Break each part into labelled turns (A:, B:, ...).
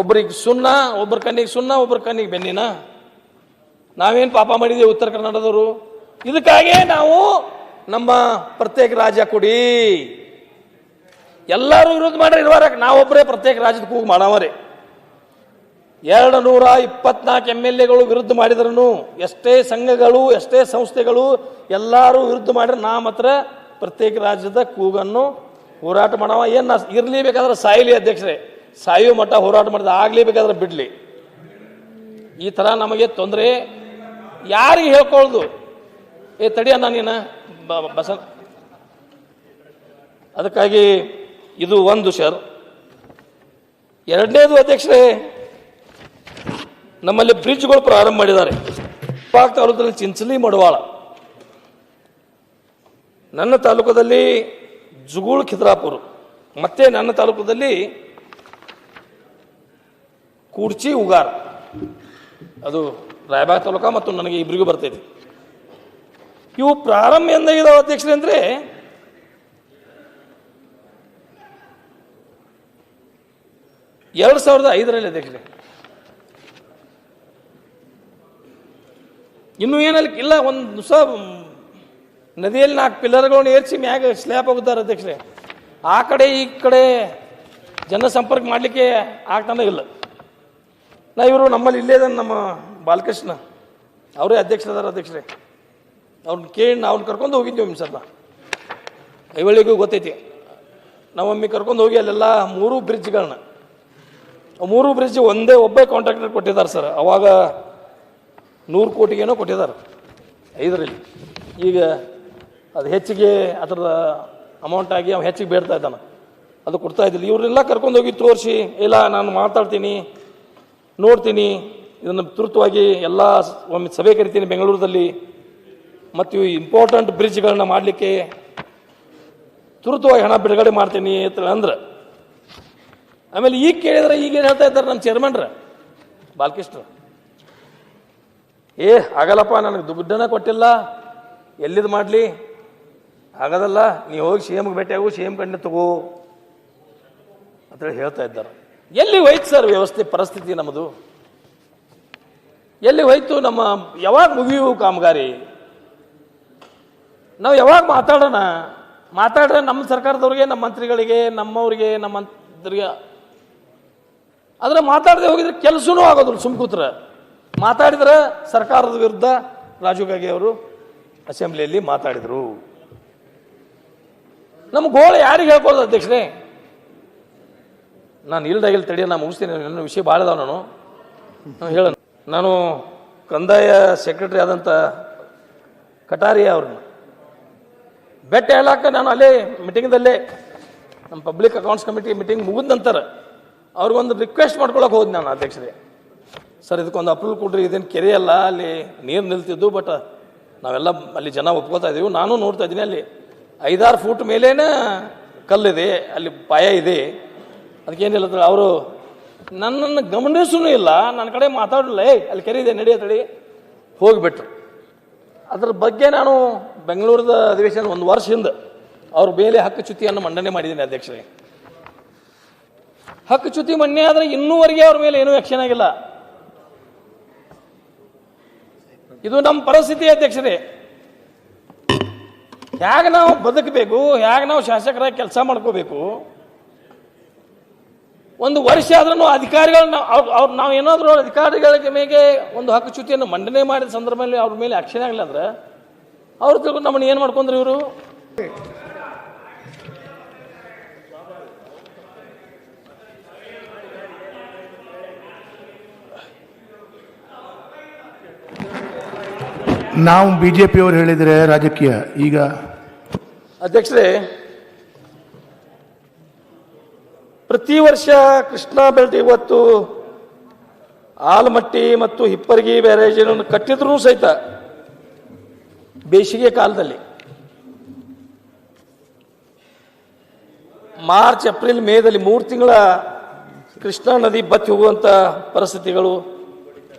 A: ಒಬ್ಬರಿಗೆ ಸುಣ್ಣ, ಒಬ್ಬರ ಕಣ್ಣಿಗೆ ಸುಣ್ಣ, ಒಬ್ಬರ ಕಣ್ಣಿಗೆ ಬೆನ್ನಿನ. ನಾವೇನು ಪಾಪ ಮಾಡಿದ್ದೀವಿ ಉತ್ತರ ಕನ್ನಡದವರು? ಇದಕ್ಕಾಗಿ ನಾವು ನಮ್ಮ ಪ್ರತ್ಯೇಕ ರಾಜ್ಯ ಕೊಡಿ, ಎಲ್ಲರೂ ವಿರೋಧ ಮಾಡ್ರಿ ಇರುವಾಗ ನಾವೊಬ್ಬರೇ ಪ್ರತ್ಯೇಕ ರಾಜ್ಯದ ಕೂಗು ಮಾಡವರೇ. 224 MLAಗಳು ವಿರುದ್ಧ ಮಾಡಿದ್ರು, ಎಷ್ಟೇ ಸಂಘಗಳು ಎಷ್ಟೇ ಸಂಸ್ಥೆಗಳು ಎಲ್ಲರೂ ವಿರುದ್ಧ ಮಾಡಿದ್ರೆ ನಾ ಮಾತ್ರ ಪ್ರತ್ಯೇಕ ರಾಜ್ಯದ ಕೂಗನ್ನು ಹೋರಾಟ ಮಾಡವ. ಏನು ಇರಲೇಬೇಕಾದ್ರೆ ಸಾಯಲಿ ಅಧ್ಯಕ್ಷರೇ, ಸಾಯುವ ಮಟ್ಟ ಹೋರಾಟ ಮಾಡಿದ ಆಗಲೇಬೇಕಾದ್ರೆ ಬಿಡಲಿ. ಈ ಥರ ನಮಗೆ ತೊಂದರೆ ಯಾರಿಗೆ ಹೇಳ್ಕೊಳ್ಳೋದು? ತಡಿಯ ನಾನೇನ ಬಸ. ಅದಕ್ಕಾಗಿ ಇದು ಒಂದು ಸರ್. ಎರಡನೇದು ಅಧ್ಯಕ್ಷರೇ, ನಮ್ಮಲ್ಲಿ ಬ್ರಿಡ್ಜ್ಗಳು ಪ್ರಾರಂಭ ಮಾಡಿದ್ದಾರೆ. ತಾಲೂಕಿನಲ್ಲಿ ಚಿಂಚಲಿ ಮಡವಾಳ, ನನ್ನ ತಾಲೂಕದಲ್ಲಿ ಜುಗೂಳ್ ಖಿದ್ರಾಪುರ, ಮತ್ತೆ ನನ್ನ ತಾಲೂಕದಲ್ಲಿ ಕೂಡ್ಚಿ ಉಗಾರ್, ಅದು ರಾಯಬಾಗ್ ತಾಲೂಕ ಮತ್ತು ನನಗೆ ಇಬ್ಬರಿಗೂ ಬರ್ತೈತಿ. ಇವು ಪ್ರಾರಂಭ ಎಂದಾಗಿದ್ದಾವೆ ಅಧ್ಯಕ್ಷರೇ ಅಂದರೆ 2005ರಲ್ಲಿ ಅಧ್ಯಕ್ಷರೇ. ಇನ್ನೂ ಏನಲ್ಲಿ ಇಲ್ಲ, ಒಂದು ದಿವಸ ನದಿಯಲ್ಲಿ 4 ಪಿಲ್ಲರ್ಗಳನ್ನು ಏರಿಸಿ ಮ್ಯಾಗ ಸ್ಲ್ಯಾಪ್ ಹೋಗುತ್ತಾರೆ ಅಧ್ಯಕ್ಷರೇ. ಆ ಕಡೆ ಈ ಕಡೆ ಜನಸಂಪರ್ಕ ಮಾಡಲಿಕ್ಕೆ ಆಗ್ತಾನೆ ಇಲ್ಲ. ಇವರು ನಮ್ಮಲ್ಲಿ ಇಲ್ಲೇ ನಮ್ಮ ಬಾಲಕೃಷ್ಣ ಅವರೇ ಅಧ್ಯಕ್ಷರದಾರ ಅಧ್ಯಕ್ಷರೇ. ಅವ್ರನ್ನ ಕೇಳಿ ಅವ್ರನ್ನ ಕರ್ಕೊಂಡು ಹೋಗಿದ್ದೀವಿ ಸರ್. ಐವಳಿಗೂ ಗೊತ್ತೈತಿ, ನಾವೊಮ್ಮೆ ಕರ್ಕೊಂಡು ಹೋಗಿ ಅಲ್ಲೆಲ್ಲ 3 ಬ್ರಿಡ್ಜ್ಗಳನ್ನ, 3 ಬ್ರಿಡ್ಜ್ ಒಬ್ಬೇ ಕಾಂಟ್ರಾಕ್ಟರ್ ಕೊಟ್ಟಿದ್ದಾರೆ ಸರ್. ಅವಾಗ 100 ಕೋಟಿಗೇನೋ ಕೊಟ್ಟಿದ್ದಾರೆ 5ರಲ್ಲಿ. ಈಗ ಅದು ಹೆಚ್ಚಿಗೆ ಅದರ ಅಮೌಂಟ್ ಆಗಿ ಅವ ಹೆಚ್ಚಿಗೆ ಬೇಡ್ತಾ ಇದ್ದಾನೆ, ಅದು ಕೊಡ್ತಾ ಇದ್ದಿಲ್ಲ. ಇವ್ರನ್ನೆಲ್ಲ ಕರ್ಕೊಂಡು ಹೋಗಿ ತೋರಿಸಿ, ಇಲ್ಲ ನಾನು ಮಾತಾಡ್ತೀನಿ, ನೋಡ್ತೀನಿ, ಇದನ್ನು ತುರ್ತುವಾಗಿ ಎಲ್ಲ ಒಮ್ಮೆ ಸಭೆ ಕರಿತೀನಿ ಬೆಂಗಳೂರಲ್ಲಿ, ಮತ್ತು ಇವು ಇಂಪಾರ್ಟೆಂಟ್ ಬ್ರಿಡ್ಜ್ಗಳನ್ನ ಮಾಡಲಿಕ್ಕೆ ತುರ್ತುವಾಗಿ ಹಣ ಬಿಡುಗಡೆ ಮಾಡ್ತೀನಿ ಅಂತ ಅಂದ್ರೆ. ಆಮೇಲೆ ಈಗ ಕೇಳಿದ್ರೆ ಈಗೇನು ಹೇಳ್ತಾ ಇದ್ದಾರೆ ನಮ್ಮ ಚೇರ್ಮನ್ರ ಬಾಲಕೃಷ್ಣ, ಆಗಲ್ಲಪ್ಪ, ನನಗೆ ದುಡ್ಡನ್ನ ಕೊಟ್ಟಿಲ್ಲ, ಎಲ್ಲಿದು ಮಾಡಲಿ, ಆಗೋದಲ್ಲ, ನೀವು ಹೋಗಿ CMಗೆ ಭೇಟಿಯಾಗು, CM ಕಣ್ಣೆ ತಗೋ ಅಂತೇಳಿ ಹೇಳ್ತಾ ಇದ್ದಾರೆ. ಎಲ್ಲಿ ಹೋಯ್ತು ಸರ್ ವ್ಯವಸ್ಥೆ ಪರಿಸ್ಥಿತಿ ನಮ್ಮದು? ಎಲ್ಲಿ ಹೋಯ್ತು? ನಮ್ಮ ಯಾವಾಗ ಮುಗಿಯು ಕಾಮಗಾರಿ? ನಾವು ಯಾವಾಗ ಮಾತಾಡ್ರೆ ನಮ್ಮ ಸರ್ಕಾರದವ್ರಿಗೆ, ನಮ್ಮ ಮಂತ್ರಿಗಳಿಗೆ, ನಮ್ಮವ್ರಿಗೆ, ನಮ್ಮ ಮಂತ್ರಿಗೆ ಆದರೆ ಮಾತಾಡದೆ ಹೋಗಿದ್ರೆ ಕೆಲಸನೂ ಆಗೋದಿಲ್ಲ. ಸುಮ್ಕೂತ್ರ ಮಾತಾಡಿದ್ರೆ ಸರ್ಕಾರದ ವಿರುದ್ಧ ರಾಜೀವ್ ಗಾಂಧಿ ಅವರು ಅಸೆಂಬ್ಲಿಯಲ್ಲಿ ಮಾತಾಡಿದರು. ನಮ್ಮ ಗೋಳು ಯಾರಿಗೆ ಹೇಳ್ಕೊಳ್ಳೋದು ಅಧ್ಯಕ್ಷರೇ? ನಾನು ಇಲ್ದಾಗಿಲ್ಲ ತಡಿ, ನಾನು ಮುಗಿಸ್ತೀನಿ, ನನ್ನ ವಿಷಯ ಭಾಳ ಇದಾವೆ. ನಾನು ಹೇಳೋಣ, ನಾನು ಕಂದಾಯ ಸೆಕ್ರೆಟರಿ ಆದಂಥ ಕಟಾರಿಯಾ ಅವ್ರನ್ನ ಭೇಟಿ ಹೇಳಾಕ ನಾನು ಅಲ್ಲೇ ಮೀಟಿಂಗ್ದಲ್ಲೇ ನಮ್ಮ ಪಬ್ಲಿಕ್ ಅಕೌಂಟ್ಸ್ ಕಮಿಟಿ ಮೀಟಿಂಗ್ ಮುಗಿದ ನಂತರ ಅವ್ರಿಗೊಂದು ರಿಕ್ವೆಸ್ಟ್ ಮಾಡ್ಕೊಳಕ್ಕೆ ಹೋದ್ ನಾನು ಅಧ್ಯಕ್ಷರೇ. ಸರ್, ಇದಕ್ಕೊಂದು ಅಪ್ರೂವಲ್ ಕೊಡ್ರಿ, ಇದೇನು ಕೆರೆ ಅಲ್ಲ, ಅಲ್ಲಿ ನೀರು ನಿಲ್ತಿದ್ದು, ಬಟ್ ನಾವೆಲ್ಲ ಅಲ್ಲಿ ಜನ ಒಪ್ಕೋತಾ ಇದ್ದೀವಿ, ನಾನು ನೋಡ್ತಾ ಇದ್ದೀನಿ, ಅಲ್ಲಿ 5-6 ಫೂಟ್ ಮೇಲೇನ ಕಲ್ಲಿದೆ, ಅಲ್ಲಿ ಪಾಯ ಇದೆ, ಅದಕ್ಕೇನಿಲ್ಲ. ಅವರು ನನ್ನನ್ನು ಗಮನಿಸೂ ಇಲ್ಲ, ನನ್ನ ಕಡೆ ಮಾತಾಡಲಿಲ್ಲ, ಅಲ್ಲಿ ಕೆರೆ ಇದೆ ನಡೆಯತ್ತಡಿ ಹೋಗಿಬಿಟ್ರು. ಅದ್ರ ಬಗ್ಗೆ ನಾನು ಬೆಂಗಳೂರದ ಅಧಿವೇಶನ 1 ವರ್ಷ ಹಿಂದೆ ಅವ್ರ ಮೇಲೆ ಹಕ್ಕುಚ್ಯುತಿಯನ್ನು ಮಂಡನೆ ಮಾಡಿದ್ದೀನಿ ಅಧ್ಯಕ್ಷರೇ. ಹಕ್ಕುಚ್ಯುತಿ ಮನ್ನೆ ಆದರೆ ಇನ್ನೂವರೆಗೆ ಅವ್ರ ಮೇಲೆ ಏನೂ ಆಕ್ಷನ್ ಆಗಿಲ್ಲ. ಇದು ನಮ್ಮ ಪರಿಸ್ಥಿತಿ ಅಧ್ಯಕ್ಷರೇ. ಹೇಗೆ ನಾವು ಬದುಕಬೇಕು, ಹೇಗೆ ನಾವು ಶಾಸಕರಾಗಿ ಕೆಲಸ ಮಾಡ್ಕೋಬೇಕು? 1 ವರ್ಷ ಆದ್ರೂ ಅಧಿಕಾರಿಗಳನ್ನ ನಾವು ಏನಾದರೂ ಅಧಿಕಾರಿಗಳ ಮೇಲೆ ಒಂದು ಹಕ್ಕುಚ್ಯುತಿಯನ್ನು ಮಂಡನೆ ಮಾಡಿದ ಸಂದರ್ಭದಲ್ಲಿ ಅವ್ರ ಮೇಲೆ ಆಕ್ಷನ್ ಆಗಲಿಲ್ಲ ಅಂದ್ರೆ ಅವ್ರು ತಿಳ್ಕೊಂಡು ನಮ್ಮನ್ನು ಏನು ಮಾಡ್ಕೊಂಡ್ರು ಇವರು?
B: ನಾವು ಬಿಜೆಪಿಯವರು ಹೇಳಿದರೆ ರಾಜಕೀಯ. ಈಗ
A: ಅಧ್ಯಕ್ಷರೇ, ಪ್ರತಿ ವರ್ಷ ಕೃಷ್ಣಾ ಬೆಲ್ಟ್ ಇವತ್ತು ಆಲಮಟ್ಟಿ ಮತ್ತು ಹಿಪ್ಪರಗಿ ಬ್ಯಾರೇಜನ್ನು ಕಟ್ಟಿದ್ರೂ ಸಹಿತ ಬೇಸಿಗೆ ಕಾಲದಲ್ಲಿ ಮಾರ್ಚ್, ಏಪ್ರಿಲ್, ಮೇದಲ್ಲಿ 3 ತಿಂಗಳ ಕೃಷ್ಣಾ ನದಿ ಬತ್ತಿ ಹೋಗುವಂಥ ಪರಿಸ್ಥಿತಿಗಳು.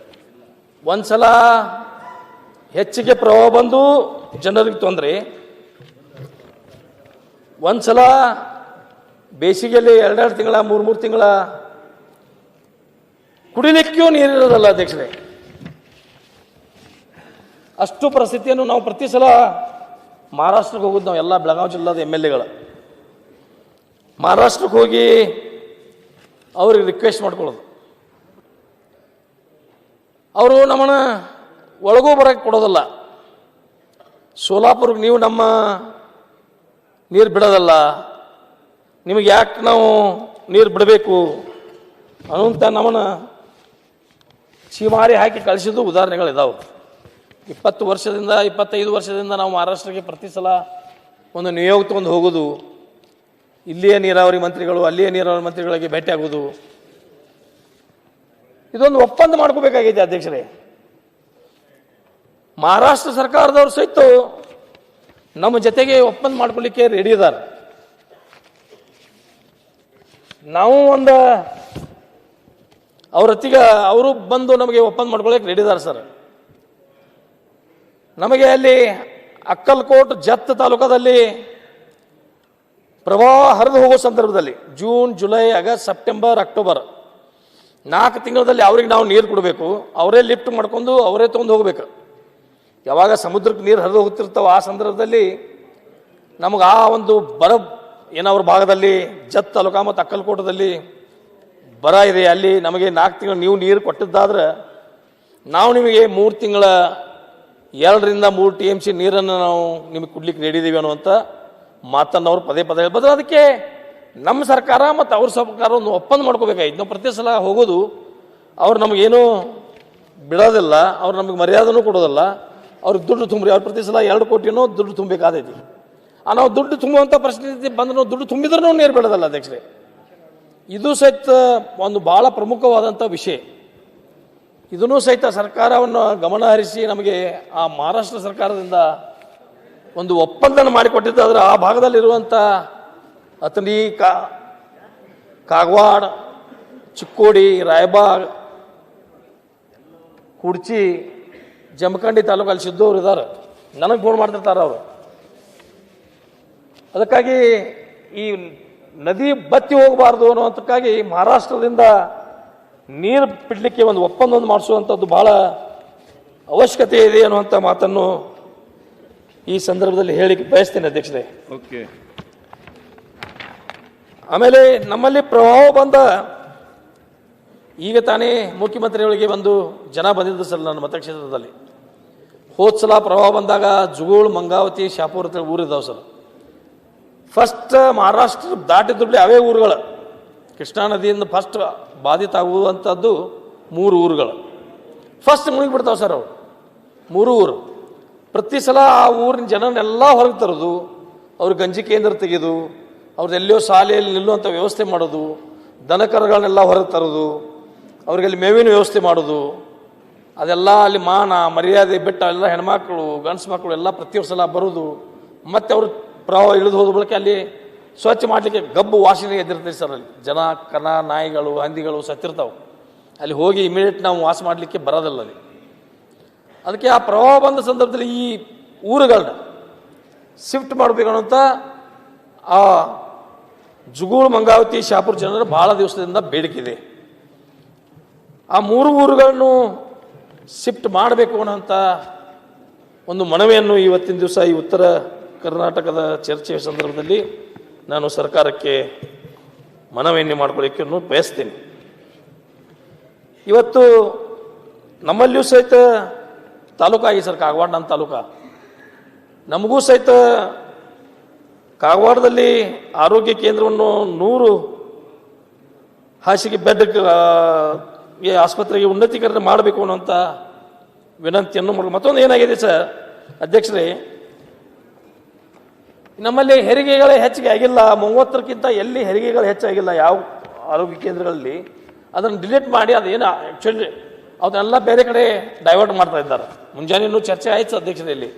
A: ಒಂದ್ಸಲ ಹೆಚ್ಚಿಗೆ ಪ್ರವಾಹ ಬಂದು ಜನರಿಗೆ ತೊಂದರೆ, ಒಂದ್ಸಲ ಬೇಸಿಗೆಯಲ್ಲಿ 2-2 ತಿಂಗಳ 3-3 ತಿಂಗಳ ಕುಡಿಲಿಕ್ಕೂ ನೀರಿರೋದಲ್ಲ ಅಧ್ಯಕ್ಷರೇ. ಅಷ್ಟು ಪರಿಸ್ಥಿತಿಯನ್ನು ನಾವು ಪ್ರತಿ ಸಲ ಮಹಾರಾಷ್ಟ್ರಕ್ಕೆ ಹೋಗೋದು, ನಾವು ಎಲ್ಲ ಬೆಳಗಾವಿ ಜಿಲ್ಲಾದ MLAಗಳು ಮಹಾರಾಷ್ಟ್ರಕ್ಕೆ ಹೋಗಿ ಅವ್ರಿಗೆ ರಿಕ್ವೆಸ್ಟ್ ಮಾಡ್ಕೊಳ್ಳೋದು. ಅವರು ನಮ್ಮನ್ನ ಒಳಗೂ ಬರೋಕ್ಕೆ ಕೊಡೋದಲ್ಲ. ಸೋಲಾಪುರಕ್ಕೆ ನೀವು ನಮ್ಮ ನೀರು ಬಿಡೋದಲ್ಲ, ನಿಮಗೆ ಯಾಕೆ ನಾವು ನೀರು ಬಿಡಬೇಕು ಅನ್ನುವಂಥ ನಮ್ಮನ್ನ ಚೀಮಾರಿ ಹಾಕಿ ಕಳಿಸಿದ್ದು ಉದಾಹರಣೆಗಳಿದ್ದಾವೆ. 20 ವರ್ಷದಿಂದ 25 ವರ್ಷದಿಂದ ನಾವು ಮಹಾರಾಷ್ಟ್ರಕ್ಕೆ ಪ್ರತಿ ಸಲ ಒಂದು ನಿಯೋಗ ತಗೊಂಡು ಹೋಗೋದು, ಇಲ್ಲಿಯೇ ನೀರಾವರಿ ಮಂತ್ರಿಗಳು ಅಲ್ಲಿಯೇ ನೀರಾವರಿ ಮಂತ್ರಿಗಳಿಗೆ ಭೇಟಿ ಆಗೋದು, ಇದೊಂದು ಒಪ್ಪಂದ ಮಾಡ್ಕೋಬೇಕಾಗಿದೆ ಅಧ್ಯಕ್ಷರೇ. ಮಹಾರಾಷ್ಟ್ರ ಸರ್ಕಾರದವರು ಸಹಿತ ನಮ್ಮ ಜೊತೆಗೆ ಒಪ್ಪಂದ ಮಾಡ್ಕೊಳ್ಳಿಕ್ಕೆ ರೆಡಿ ಇದ್ದಾರೆ. ನಾವು ಒಂದು ಅವ್ರ ಹೊತ್ತಿಗೆ ಅವರು ಬಂದು ನಮಗೆ ಒಪ್ಪಂದ ಮಾಡ್ಕೊಳ್ಳಿಕ್ಕೆ ರೆಡಿ ಇದ್ದಾರೆ ಸರ್. ನಮಗೆ ಅಲ್ಲಿ ಅಕ್ಕಲ್ಕೋಟ್ ಜತ್ ತಾಲೂಕದಲ್ಲಿ ಪ್ರವಾಹ ಹರಿದು ಹೋಗೋ ಸಂದರ್ಭದಲ್ಲಿ June, July, August, September, October 4 ತಿಂಗಳಲ್ಲಿ ಅವ್ರಿಗೆ ನಾವು ನೀರು ಕೊಡಬೇಕು. ಅವರೇ ಲಿಫ್ಟ್ ಮಾಡ್ಕೊಂಡು ಅವರೇ ತೊಗೊಂಡು ಹೋಗ್ಬೇಕು. ಯಾವಾಗ ಸಮುದ್ರಕ್ಕೆ ನೀರು ಹರಿದು ಹೋಗ್ತಿರ್ತಾವೆ ಆ ಸಂದರ್ಭದಲ್ಲಿ ನಮಗೆ ಆ ಒಂದು ಬರ ಏನವ್ರ ಭಾಗದಲ್ಲಿ ಜತ್ ತಾಲೂಕ ಮತ್ತು ಅಕ್ಕಲ್ಕೋಟದಲ್ಲಿ ಬರ ಇದೆ. ಅಲ್ಲಿ ನಮಗೆ 4 ತಿಂಗಳು ನೀವು ನೀರು ಕೊಟ್ಟಿದ್ದಾದ್ರೆ ನಾವು ನಿಮಗೆ 3 ತಿಂಗಳ 2 ರಿಂದ 3 TMC ನೀರನ್ನು ನಾವು ನಿಮಗೆ ಕೊಡ್ಲಿಕ್ಕೆ ನೀಡಿದ್ದೀವಿ ಅನ್ನುವಂಥ ಮಾತನ್ನು ಅವ್ರು ಪದೇ ಪದೇ ಹೇಳ್ಬೋದು. ಅದಕ್ಕೆ ನಮ್ಮ ಸರ್ಕಾರ ಮತ್ತು ಅವ್ರ ಸರ್ಕಾರ ಒಂದು ಒಪ್ಪಂದ ಮಾಡ್ಕೋಬೇಕಾಗಿತ್ತು. ನಾವು ಪ್ರತಿ ಸಲ ಹೋಗೋದು ಅವ್ರು ನಮಗೇನು ಬಿಡೋದಿಲ್ಲ, ಅವ್ರು ನಮಗೆ ಮರ್ಯಾದನೂ ಕೊಡೋದಿಲ್ಲ, ಅವ್ರಿಗೆ ದುಡ್ಡು ತುಂಬ್ರಿ. ಅವ್ರು ಪ್ರತಿ ಸಲ 2 ಕೋಟಿನೂ ದುಡ್ಡು ತುಂಬಬೇಕಾದೈತಿ. ನಾವು ದುಡ್ಡು ತುಂಬುವಂಥ ಪರಿಸ್ಥಿತಿ ಬಂದ್ರೆ ನಾವು ದುಡ್ಡು ತುಂಬಿದ್ರೂ ನೀರು ಬಿಡೋದಲ್ಲ ಅಧ್ಯಕ್ಷರೇ. ಇದು ಸಹಿತ ಒಂದು ಭಾಳ ಪ್ರಮುಖವಾದಂಥ ವಿಷಯ. ಇದನ್ನು ಸಹಿತ ಸರ್ಕಾರವನ್ನು ಗಮನ ಹರಿಸಿ ನಮಗೆ ಆ ಮಹಾರಾಷ್ಟ್ರ ಸರ್ಕಾರದಿಂದ ಒಂದು ಒಪ್ಪಂದನ ಮಾಡಿಕೊಟ್ಟಿದ್ದಾದ್ರೆ ಆ ಭಾಗದಲ್ಲಿರುವಂಥ ಅಥಣಿ, ಕಾಗವಾಡ, ಚಿಕ್ಕೋಡಿ, ರಾಯಬಾಗ್, ಕುಡ್ಚಿ, ಜಮಖಂಡಿ ತಾಲೂಕಲ್ಲಿ ಸಿದ್ದವ್ರು ಇದ್ದಾರೆ, ನನಗೆ ಫೋನ್ ಮಾಡ್ತಿರ್ತಾರೆ ಅವರು. ಅದಕ್ಕಾಗಿ ಈ ನದಿ ಬತ್ತಿ ಹೋಗಬಾರ್ದು ಅನ್ನುವಂಥಕ್ಕಾಗಿ ಮಹಾರಾಷ್ಟ್ರದಿಂದ ನೀರು ಬಿಡಲಿಕ್ಕೆ ಒಂದು ಒಪ್ಪಂದವನ್ನು ಮಾಡಿಸುವಂಥದ್ದು ಭಾಳ ಅವಶ್ಯಕತೆ ಇದೆ ಅನ್ನುವಂಥ ಮಾತನ್ನು ಈ ಸಂದರ್ಭದಲ್ಲಿ ಹೇಳಿಕ್ಕೆ ಬಯಸ್ತೇನೆ ಅಧ್ಯಕ್ಷರೇ.
C: ಓಕೆ.
A: ಆಮೇಲೆ ನಮ್ಮಲ್ಲಿ ಪ್ರವಾಹ ಬಂದ ಈಗ ತಾನೇ ಮುಖ್ಯಮಂತ್ರಿಗಳಿಗೆ ಒಂದು ಜನ ಬಂದಿದ್ದು ಸರ್ ನನ್ನ ಮತಕ್ಷೇತ್ರದಲ್ಲಿ. ಹೋದ ಸಲ ಪ್ರವಾಹ ಬಂದಾಗ ಜುಗೋಳ್, ಮಂಗಾವತಿ, ಶಾಪುರ ಅಂತ ಊರಿದ್ದಾವೆ ಸರ್. ಫಸ್ಟ್ ಮಹಾರಾಷ್ಟ್ರ ದಾಟಿದ್ರಲ್ಲಿ ಅವೇ ಊರುಗಳು. ಕೃಷ್ಣಾ ನದಿಯಿಂದ ಫಸ್ಟ್ ಬಾಧಿತ ಆಗುವಂಥದ್ದು 3 ಊರುಗಳು ಫಸ್ಟ್ ಮುಳುಗಿಬಿಡ್ತಾವೆ ಸರ್. ಅವು 3 ಊರು ಪ್ರತಿ ಸಲ ಆ ಊರಿನ ಜನನೆಲ್ಲ ಹೊರಗೆ ತರೋದು, ಅವ್ರ ಗಂಜಿ ಕೇಂದ್ರ ತೆಗೆದು ಅವ್ರದ್ದೆಲ್ಲೋ ಶಾಲೆಯಲ್ಲಿ ನಿಲ್ಲುವಂಥ ವ್ಯವಸ್ಥೆ ಮಾಡೋದು, ದನಕರುಗಳನ್ನೆಲ್ಲ ಹೊರಗೆ ತರೋದು, ಅವ್ರಿಗಲ್ಲಿ ಮೇವಿನ ವ್ಯವಸ್ಥೆ ಮಾಡೋದು, ಅದೆಲ್ಲ ಅಲ್ಲಿ ಮಾನ ಮರ್ಯಾದೆ ಬಿಟ್ಟು ಎಲ್ಲ ಹೆಣ್ಮಕ್ಳು ಗಂಡ್ಸು ಮಕ್ಕಳು ಎಲ್ಲ ಪ್ರತಿ ಸಲ ಬರೋದು. ಮತ್ತು ಅವರು ಪ್ರವಾಹ ಇಳಿದು ಹೋದ ಬಳಿಕ ಅಲ್ಲಿ ಸ್ವಚ್ಛ ಮಾಡಲಿಕ್ಕೆ ಗಬ್ಬು ವಾಸನೆ ಎದ್ದಿರ್ತೀವಿ ಸರ್. ಅಲ್ಲಿ ಜನ, ಕನ, ನಾಯಿಗಳು, ಹಂದಿಗಳು ಸತ್ತಿರ್ತಾವೆ. ಅಲ್ಲಿ ಹೋಗಿ ಇಮಿಡಿಯೇಟ್ ನಾವು ವಾಸ ಮಾಡಲಿಕ್ಕೆ ಬರೋದಿಲ್ಲ ಅಲ್ಲಿ. ಅದಕ್ಕೆ ಆ ಪ್ರವಾಹ ಬಂದ ಸಂದರ್ಭದಲ್ಲಿ ಈ ಊರುಗಳನ್ನ ಶಿಫ್ಟ್ ಮಾಡಬೇಕು ಅನ್ನೋಂಥ ಆ ಜುಗೂಳ್, ಮಂಗಾವತಿ, ಶಾಪುರ ಜನರು ಭಾಳ ದಿವಸದಿಂದ ಬೇಡಿಕೆ. ಆ 3 ಊರುಗಳನ್ನು ಶಿಫ್ಟ್ ಮಾಡಬೇಕು ಅನ್ನೋಂಥ ಒಂದು ಮನವಿಯನ್ನು ಇವತ್ತಿನ ದಿವಸ ಈ ಉತ್ತರ ಕರ್ನಾಟಕದ ಚರ್ಚೆಯ ಸಂದರ್ಭದಲ್ಲಿ ನಾನು ಸರ್ಕಾರಕ್ಕೆ ಮನವಿಯನ್ನು ಮಾಡಿಕೊಳ್ಳಿಕ್ಕೆ ಬಯಸ್ತೇನೆ. ಇವತ್ತು ನಮ್ಮಲ್ಲಿಯೂ ಸಹಿತ ತಾಲೂಕಾಗಿ ಸರ್, ಕಾಗವಾಡ ನನ್ನ ತಾಲೂಕ. ನಮಗೂ ಸಹಿತ ಕಾಗವಾಡದಲ್ಲಿ ಆರೋಗ್ಯ ಕೇಂದ್ರವನ್ನು 100 ಹಾಸಿಗೆ ಬೆಡ್ ಆಸ್ಪತ್ರೆಗೆ ಉನ್ನತೀಕರಣ ಮಾಡಬೇಕು ಅನ್ನೋಂಥ ವಿನಂತಿಯನ್ನು ಮಾಡಿ. ಮತ್ತೊಂದು ಏನಾಗಿದೆ ಸರ್ ಅಧ್ಯಕ್ಷರೇ, ನಮ್ಮಲ್ಲಿ ಹೆರಿಗೆಗಳೇ ಹೆಚ್ಚಿಗೆ ಆಗಿಲ್ಲ. 30ಕ್ಕಿಂತ ಎಲ್ಲಿ ಹೆರಿಗೆಗಳು ಹೆಚ್ಚಾಗಿಲ್ಲ ಯಾವ ಆರೋಗ್ಯ ಕೇಂದ್ರಗಳಲ್ಲಿ. ಅದನ್ನು ಡಿಲೀಟ್ ಮಾಡಿ ಅದೇನು ಆ್ಯಕ್ಚುಲಿ ಅದನ್ನೆಲ್ಲ ಬೇರೆ ಕಡೆ ಡೈವರ್ಟ್ ಮಾಡ್ತಾ ಇದ್ದಾರೆ. ಮುಂಜಾನೆಯೂ ಚರ್ಚೆ ಆಯಿತು ಅಧ್ಯಕ್ಷತೆಯಲ್ಲಿ.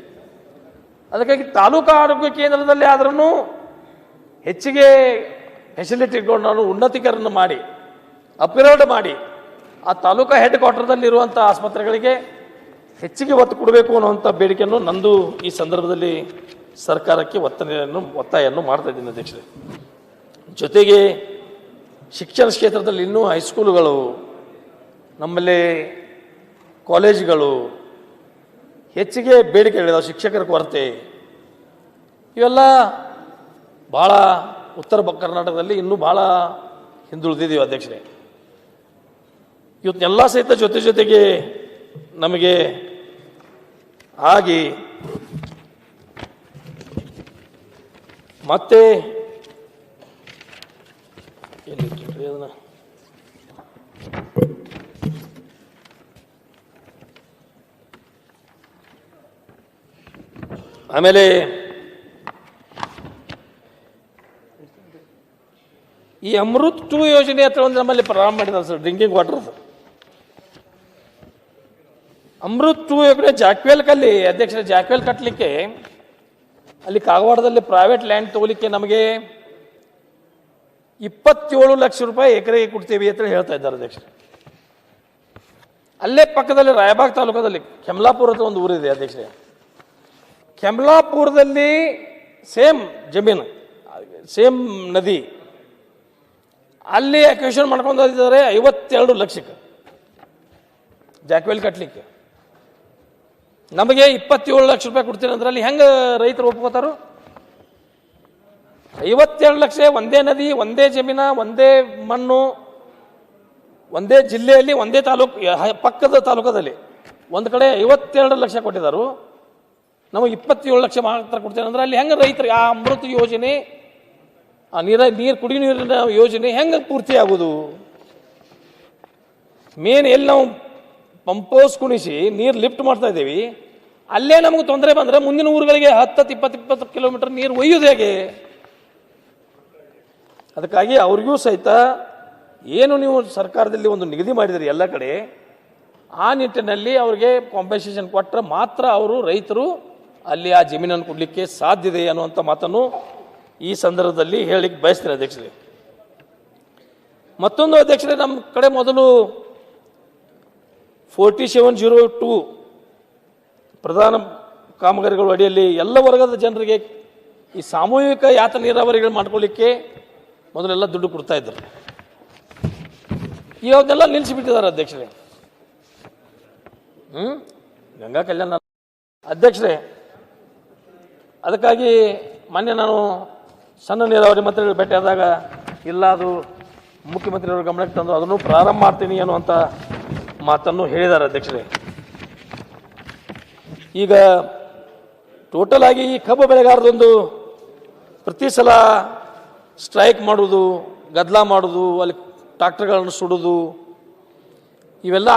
A: ಅದಕ್ಕಾಗಿ ತಾಲೂಕಾ ಆರೋಗ್ಯ ಕೇಂದ್ರದಲ್ಲಿ ಆದ್ರೂ ಹೆಚ್ಚಿಗೆ ಫೆಸಿಲಿಟಿ ಇಟ್ಕೊಂಡು ನಾನು ಉನ್ನತೀಕರಣ ಮಾಡಿ ಅಪ್ಗ್ರೇಡ್ ಮಾಡಿ ಆ ತಾಲೂಕಾ ಹೆಡ್ ಕ್ವಾರ್ಟರ್ದಲ್ಲಿರುವಂಥ ಆಸ್ಪತ್ರೆಗಳಿಗೆ ಹೆಚ್ಚಿಗೆ ಒತ್ತು ಕೊಡಬೇಕು ಅನ್ನುವಂಥ ಬೇಡಿಕೆಯನ್ನು ನಂದು ಈ ಸಂದರ್ಭದಲ್ಲಿ ಸರ್ಕಾರಕ್ಕೆ ಒತ್ತಾಯವನ್ನು ಮಾಡ್ತಾ ಇದ್ದೀನಿ ಅಧ್ಯಕ್ಷರೇ. ಜೊತೆಗೆ ಶಿಕ್ಷಣ ಕ್ಷೇತ್ರದಲ್ಲಿ ಇನ್ನೂ ಹೈಸ್ಕೂಲುಗಳು, ನಮ್ಮಲ್ಲಿ ಕಾಲೇಜುಗಳು ಹೆಚ್ಚಿಗೆ ಬೇಡಿಕೆಗಳಿದಾವೆ, ಶಿಕ್ಷಕರ ಕೊರತೆ, ಇವೆಲ್ಲ ಭಾಳ ಉತ್ತರ ಕರ್ನಾಟಕದಲ್ಲಿ ಇನ್ನೂ ಭಾಳ ಹಿಂದುಳಿದಿದ್ದೀವಿ ಅಧ್ಯಕ್ಷರೇ. ಇವತ್ತೆಲ್ಲ ಸಹಿತ ಜೊತೆಗೆ ನಮಗೆ ಆಗಿ ಮತ್ತೆ ಅದನ್ನ ಆಮೇಲೆ ಈ ಅಮೃತ್ 2 ಯೋಜನೆ ಹತ್ರ ಒಂದು ನಮ್ಮಲ್ಲಿ ಪ್ರಾರಂಭ ಮಾಡಿದ್ದಾರೆ ಸರ್, ಡ್ರಿಂಕಿಂಗ್ ವಾಟರ್. ಅಮೃತ್ 2 ಯೋಜನೆ ಜಾಕ್ವೇಲ್ಕಲ್ಲಿ ಅಧ್ಯಕ್ಷರೇ, ಜಾಕ್ವೇಲ್ ಕಟ್ಟಲಿಕ್ಕೆ ಅಲ್ಲಿ ಕಾಗವಾಡದಲ್ಲಿ ಪ್ರೈವೇಟ್ ಲ್ಯಾಂಡ್ ತಗೋಲಿಕ್ಕೆ ನಮಗೆ 27 ಲಕ್ಷ ರೂಪಾಯಿ ಎಕರೆಗೆ ಕೊಡ್ತೀವಿ ಅಂತ ಹೇಳ್ತಾ ಇದ್ದಾರೆ ಅಧ್ಯಕ್ಷರೇ. ಅಲ್ಲೇ ಪಕ್ಕದಲ್ಲಿ ರಾಯಬಾಗ್ ತಾಲೂಕದಲ್ಲಿ ಕೆಮ್ಲಾಪುರ ಅಂತ ಒಂದು ಊರಿದೆ ಅಧ್ಯಕ್ಷರೇ. ಕೆಮ್ಲಾಪುರದಲ್ಲಿ ಸೇಮ್ ಜಮೀನು, ಸೇಮ್ ನದಿ, ಅಲ್ಲಿ ಅಕ್ವಿಷನ್ ಮಾಡ್ಕೊಂಡು ಹೋಗಿದ್ದಾರೆ 52 ಲಕ್ಷಕ್ಕೆ ಜಾಕ್ವೆಲ್ ಕಟ್ಟಲಿಕ್ಕೆ. ನಮಗೆ 27 ಲಕ್ಷ ರೂಪಾಯಿ ಕೊಡ್ತೀನಿ ಅಂದ್ರೆ ಅಲ್ಲಿ ಹೆಂಗೆ ರೈತರು ಒಪ್ಕೋತಾರು? 52 ಲಕ್ಷ, ಒಂದೇ ನದಿ, ಒಂದೇ ಜಮೀನ, ಒಂದೇ ಮಣ್ಣು, ಒಂದೇ ಜಿಲ್ಲೆಯಲ್ಲಿ, ಒಂದೇ ತಾಲೂಕು, ಪಕ್ಕದ ತಾಲೂಕದಲ್ಲಿ ಒಂದು ಕಡೆ 52 ಲಕ್ಷ ಕೊಟ್ಟಿದ್ದಾರೆ, ನಮಗೆ 27 ಲಕ್ಷ ಮಾತ್ರ ಕೊಡ್ತೇನೆ ಅಂದ್ರೆ ಅಲ್ಲಿ ಹೆಂಗೆ ರೈತರಿಗೆ ಆ ಅಮೃತ ಯೋಜನೆ, ಆ ನೀರು ಕುಡಿ ನೀರಿನ ಯೋಜನೆ ಹೆಂಗೆ ಪೂರ್ತಿ ಆಗೋದು? ಮೇನ್ ಎಲ್ಲಿ ನಾವು ಪಂಪೋಸ್ ಕುಣಿಸಿ ನೀರು ಲಿಫ್ಟ್ ಮಾಡ್ತಾ ಇದ್ದೀವಿ, ಅಲ್ಲೇ ನಮಗೆ ತೊಂದರೆ ಬಂದರೆ ಮುಂದಿನ ಊರುಗಳಿಗೆ 10-20 ಕಿಲೋಮೀಟರ್ ನೀರು ಒಯ್ಯೋದು ಹೇಗೆ? ಅದಕ್ಕಾಗಿ ಅವ್ರಿಗೂ ಸಹಿತ ಏನು ನೀವು ಸರ್ಕಾರದಲ್ಲಿ ಒಂದು ನಿಗದಿ ಮಾಡಿದಿರಿ ಎಲ್ಲ ಕಡೆ, ಆ ನಿಟ್ಟಿನಲ್ಲಿ ಅವ್ರಿಗೆ ಕಾಂಪೆನ್ಸೇಷನ್ ಕೊಟ್ಟರೆ ಮಾತ್ರ ಅವರು ರೈತರು ಅಲ್ಲಿ ಆ ಜಮೀನನ್ನು ಕೊಡಲಿಕ್ಕೆ ಸಾಧ್ಯ ಇದೆ ಅನ್ನುವಂಥ ಮಾತನ್ನು ಈ ಸಂದರ್ಭದಲ್ಲಿ ಹೇಳಲಿಕ್ಕೆ ಬಯಸ್ತೀನಿ ಅಧ್ಯಕ್ಷರೇ. ಮತ್ತೊಂದು ಅಧ್ಯಕ್ಷರೇ, ನಮ್ಮ ಕಡೆ ಮೊದಲು 4702 ಪ್ರಧಾನ ಕಾಮಗಾರಿಗಳ ಅಡಿಯಲ್ಲಿ ಎಲ್ಲ ವರ್ಗದ ಜನರಿಗೆ ಈ ಸಾಮೂಹಿಕ ಯಾತ ನೀರಾವರಿಗಳು ಮಾಡ್ಕೊಳ್ಳಿಕ್ಕೆ ಮೊದಲೆಲ್ಲ ದುಡ್ಡು ಕೊಡ್ತಾ ಇದ್ರು. ಇವನ್ನೆಲ್ಲ ನಿಲ್ಲಿಸಿಬಿಟ್ಟಿದ್ದಾರೆ ಅಧ್ಯಕ್ಷರೇ. ಗಂಗಾ ಕಲ್ಯಾಣ ಅಧ್ಯಕ್ಷರೇ, ಅದಕ್ಕಾಗಿ ಮೊನ್ನೆ ನಾನು ಸಣ್ಣ ನೀರಾವರಿ ಮಂತ್ರಿಗಳು ಭೇಟಿ ಆದಾಗ ಇಲ್ಲ, ಅದು ಮುಖ್ಯಮಂತ್ರಿಯವರು ಗಮನಕ್ಕೆ ತಂದು ಅದನ್ನು ಪ್ರಾರಂಭ ಮಾಡ್ತೀನಿ ಅನ್ನುವಂಥ ಮಾತನ್ನು ಹೇಳಿದ್ದಾರೆ ಅಧ್ಯಕ್ಷರೇ. ಈಗ ಟೋಟಲ್ ಆಗಿ ಈ ಕಬ್ಬು ಬೆಳೆಗಾರದೊಂದು ಪ್ರತಿ ಸಲ ಸ್ಟ್ರೈಕ್ ಮಾಡೋದು, ಗದ್ದಲ ಮಾಡೋದು, ಅಲ್ಲಿ ಟ್ರಾಕ್ಟರ್ಗಳನ್ನು ಸುಡೋದು, ಇವೆಲ್ಲ